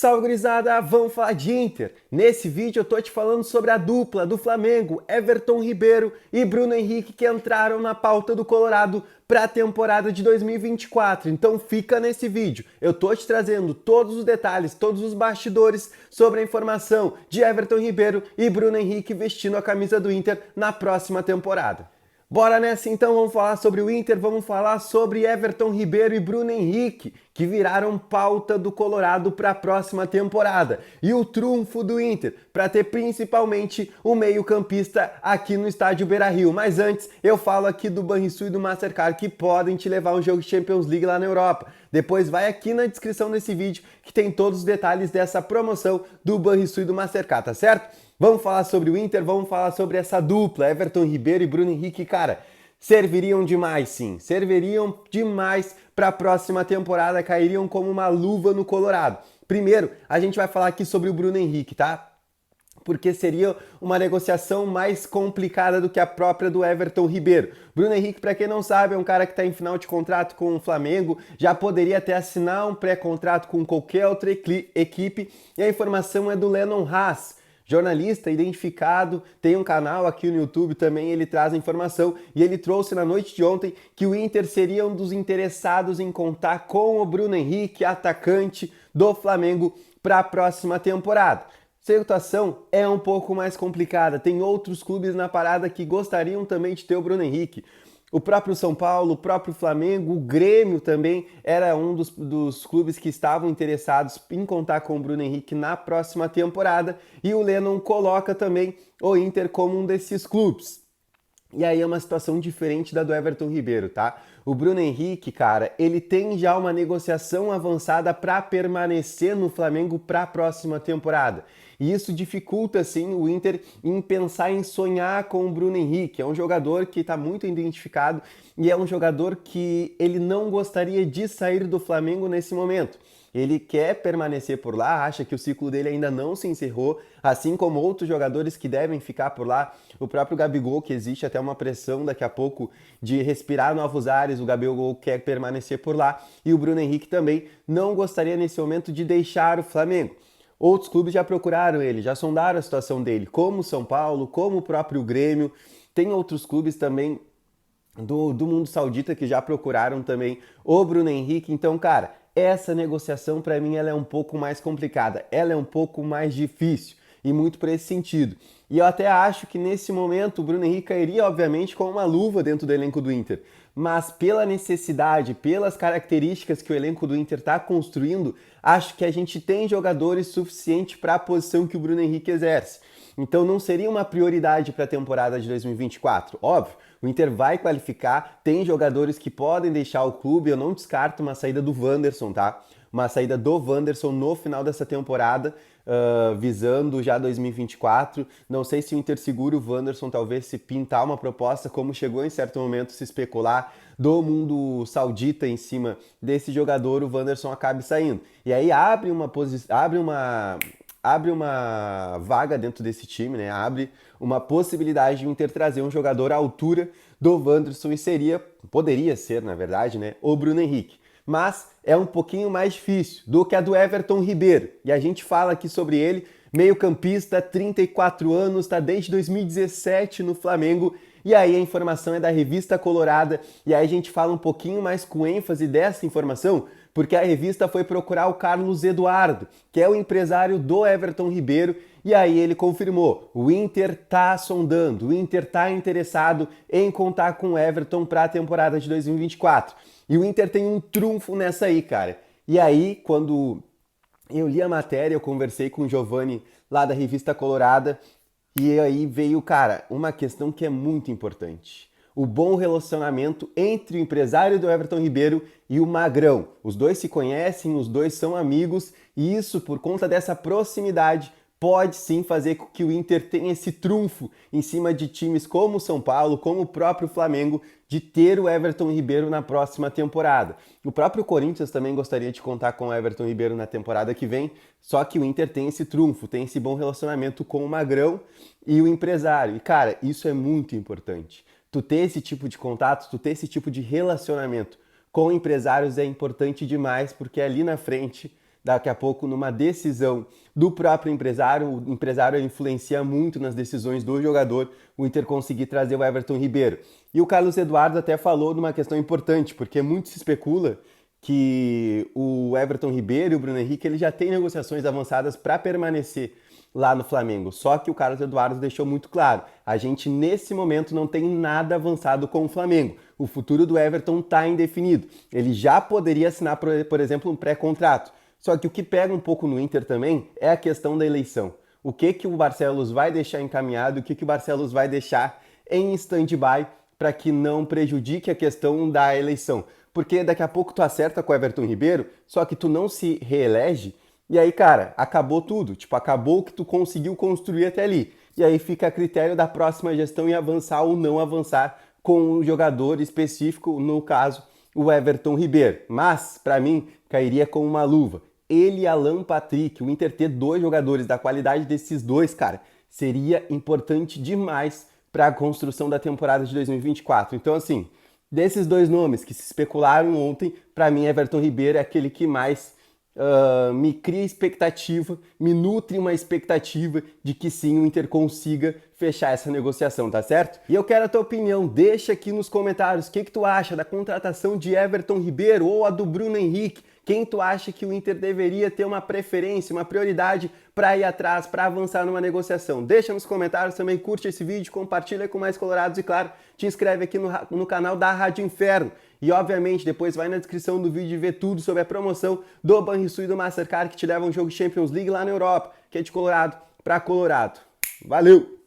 Salve, gurizada! Vamos falar de Inter. Nesse vídeo eu tô te falando sobre a dupla do Flamengo, Everton Ribeiro e Bruno Henrique, que entraram na pauta do Colorado para a temporada de 2024. Então fica nesse vídeo. Eu tô te trazendo todos os detalhes, todos os bastidores sobre a informação de Everton Ribeiro e Bruno Henrique vestindo a camisa do Inter na próxima temporada. Bora nessa então, vamos falar sobre o Inter, vamos falar sobre Everton Ribeiro e Bruno Henrique, que viraram pauta do Colorado para a próxima temporada. E o trunfo do Inter, para ter principalmente o meio-campista aqui no estádio Beira-Rio. Mas antes, eu falo aqui do Banrisul e do Mastercard, que podem te levar um jogo de Champions League lá na Europa. Depois vai aqui na descrição desse vídeo, que tem todos os detalhes dessa promoção do Banrisul e do Mastercard, tá certo? Vamos falar sobre o Inter, vamos falar sobre essa dupla, Everton Ribeiro e Bruno Henrique, cara, serviriam demais sim, serviriam demais para a próxima temporada, cairiam como uma luva no Colorado. Primeiro, a gente vai falar aqui sobre o Bruno Henrique, tá? Porque seria uma negociação mais complicada do que a própria do Everton Ribeiro. Bruno Henrique, para quem não sabe, é um cara que está em final de contrato com o Flamengo, já poderia até assinar um pré-contrato com qualquer outra equipe, e a informação é do Lennon Haas, jornalista identificado, tem um canal aqui no YouTube também, ele traz a informação e ele trouxe na noite de ontem que o Inter seria um dos interessados em contar com o Bruno Henrique, atacante do Flamengo, para a próxima temporada. A situação é um pouco mais complicada, tem outros clubes na parada que gostariam também de ter o Bruno Henrique. O próprio São Paulo, o próprio Flamengo, o Grêmio também era um dos clubes que estavam interessados em contar com o Bruno Henrique na próxima temporada, e o Lennon coloca também o Inter como um desses clubes. E aí é uma situação diferente da do Everton Ribeiro, tá? O Bruno Henrique, cara, ele tem já uma negociação avançada para permanecer no Flamengo para a próxima temporada. E isso dificulta, sim, o Inter em pensar em sonhar com o Bruno Henrique. É um jogador que está muito identificado e é um jogador que ele não gostaria de sair do Flamengo nesse momento. Ele quer permanecer por lá, acha que o ciclo dele ainda não se encerrou, assim como outros jogadores que devem ficar por lá. O próprio Gabigol, que existe até uma pressão daqui a pouco de respirar novos ares, o Gabigol quer permanecer por lá. E o Bruno Henrique também não gostaria nesse momento de deixar o Flamengo. Outros clubes já procuraram ele, já sondaram a situação dele, como o São Paulo, como o próprio Grêmio. Tem outros clubes também do mundo saudita que já procuraram também o Bruno Henrique. Então, cara, essa negociação para mim ela é um pouco mais complicada, ela é um pouco mais difícil e muito por esse sentido. E eu até acho que nesse momento o Bruno Henrique cairia obviamente com uma luva dentro do elenco do Inter, mas pela necessidade, pelas características que o elenco do Inter está construindo, acho que a gente tem jogadores suficientes para a posição que o Bruno Henrique exerce. Então não seria uma prioridade para a temporada de 2024, óbvio. O Inter vai qualificar, tem jogadores que podem deixar o clube, eu não descarto uma saída do Wanderson, tá? Uma saída do Wanderson no final dessa temporada, visando já 2024. Não sei se o Inter segura o Wanderson, talvez se pintar uma proposta, como chegou em certo momento se especular, do mundo saudita em cima desse jogador, o Wanderson acabe saindo. E aí abre uma vaga dentro desse time, né? Abre uma possibilidade de o Inter trazer um jogador à altura do Wanderson e poderia ser, na verdade, né, o Bruno Henrique. Mas é um pouquinho mais difícil do que a do Everton Ribeiro. E a gente fala aqui sobre ele, meio-campista, 34 anos, está desde 2017 no Flamengo. E aí a informação é da Revista Colorada, e aí a gente fala um pouquinho mais com ênfase dessa informação, porque a revista foi procurar o Carlos Eduardo, que é o empresário do Everton Ribeiro, e aí ele confirmou, o Inter tá sondando, o Inter tá interessado em contar com o Everton para a temporada de 2024. E o Inter tem um trunfo nessa aí, cara. E aí, quando eu li a matéria, eu conversei com o Giovanni lá da Revista Colorada, e aí veio, cara, uma questão que é muito importante. O bom relacionamento entre o empresário do Everton Ribeiro e o Magrão. Os dois se conhecem, os dois são amigos, e isso, por conta dessa proximidade, pode sim fazer com que o Inter tenha esse trunfo em cima de times como o São Paulo, como o próprio Flamengo, de ter o Everton Ribeiro na próxima temporada. O próprio Corinthians também gostaria de contar com o Everton Ribeiro na temporada que vem, só que o Inter tem esse trunfo, tem esse bom relacionamento com o Magrão e o empresário. E cara, isso é muito importante. Tu ter esse tipo de contato, tu ter esse tipo de relacionamento com empresários é importante demais, porque ali na frente daqui a pouco numa decisão do próprio empresário. O empresário influencia muito nas decisões do jogador, o Inter conseguir trazer o Everton Ribeiro. E o Carlos Eduardo até falou de uma questão importante, porque muito se especula que o Everton Ribeiro e o Bruno Henrique ele já têm negociações avançadas para permanecer lá no Flamengo. Só que o Carlos Eduardo deixou muito claro, a gente nesse momento não tem nada avançado com o Flamengo. O futuro do Everton está indefinido. Ele já poderia assinar, por exemplo, um pré-contrato. Só que o que pega um pouco no Inter também é a questão da eleição. O que o Barcelos vai deixar encaminhado, o que o Barcelos vai deixar em stand-by para que não prejudique a questão da eleição. Porque daqui a pouco tu acerta com o Everton Ribeiro, só que tu não se reelege, e aí, cara, acabou tudo. Tipo, acabou o que tu conseguiu construir até ali. E aí fica a critério da próxima gestão em avançar ou não avançar com um jogador específico, no caso, o Everton Ribeiro. Mas, para mim, cairia como uma luva. Ele e Alan Patrick, o Inter ter dois jogadores da qualidade desses dois, cara, seria importante demais para a construção da temporada de 2024. Então, assim, desses dois nomes que se especularam ontem, para mim, Everton Ribeiro é aquele que mais me cria expectativa, me nutre uma expectativa de que sim, o Inter consiga fechar essa negociação, tá certo? E eu quero a tua opinião, deixa aqui nos comentários o que tu acha da contratação de Everton Ribeiro ou a do Bruno Henrique. Quem tu acha que o Inter deveria ter uma preferência, uma prioridade para ir atrás, para avançar numa negociação? Deixa nos comentários também, curte esse vídeo, compartilha com mais colorados e, claro, te inscreve aqui no canal da Rádio Inferno. E, obviamente, depois vai na descrição do vídeo e vê tudo sobre a promoção do Banrisul e do Mastercard que te leva a um jogo Champions League lá na Europa, que é de Colorado para Colorado. Valeu!